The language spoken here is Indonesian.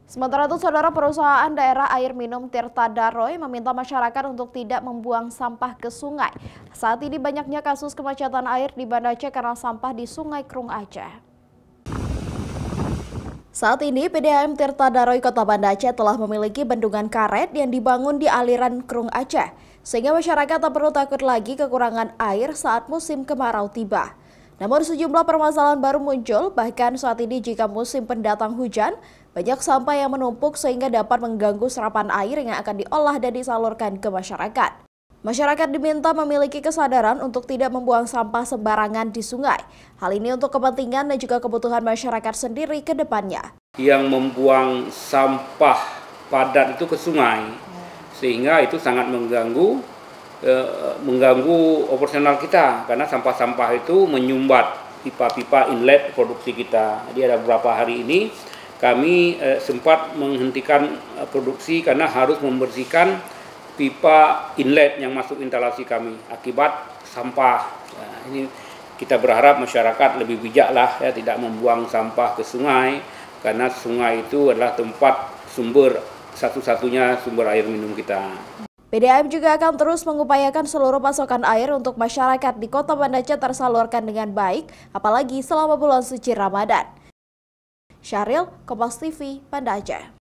Sementara itu, saudara, perusahaan daerah air minum Tirta Daroy meminta masyarakat untuk tidak membuang sampah ke sungai. Saat ini banyaknya kasus kemacetan air di Banda Aceh karena sampah di Sungai Krung Aceh. Saat ini, PDAM Tirta Daroy Kota Banda Aceh telah memiliki bendungan karet yang dibangun di aliran Krung Aceh, sehingga masyarakat tak perlu takut lagi kekurangan air saat musim kemarau tiba. Namun sejumlah permasalahan baru muncul, bahkan saat ini jika musim pendatang hujan, banyak sampah yang menumpuk sehingga dapat mengganggu serapan air yang akan diolah dan disalurkan ke masyarakat. Masyarakat diminta memiliki kesadaran untuk tidak membuang sampah sembarangan di sungai. Hal ini untuk kepentingan dan juga kebutuhan masyarakat sendiri ke depannya. Yang membuang sampah padat itu ke sungai, sehingga itu sangat mengganggu operasional kita, karena sampah-sampah itu menyumbat pipa-pipa inlet produksi kita. Jadi ada beberapa hari ini kami sempat menghentikan produksi karena harus membersihkan pipa inlet yang masuk instalasi kami akibat sampah. Nah, ini kita berharap masyarakat lebih bijak lah, ya, tidak membuang sampah ke sungai, karena sungai itu adalah tempat satu-satunya sumber air minum kita. PDAM juga akan terus mengupayakan seluruh pasokan air untuk masyarakat di Kota Banda Aceh tersalurkan dengan baik, apalagi selama bulan suci Ramadan. Syahril, Kompas TV, Banda Aceh.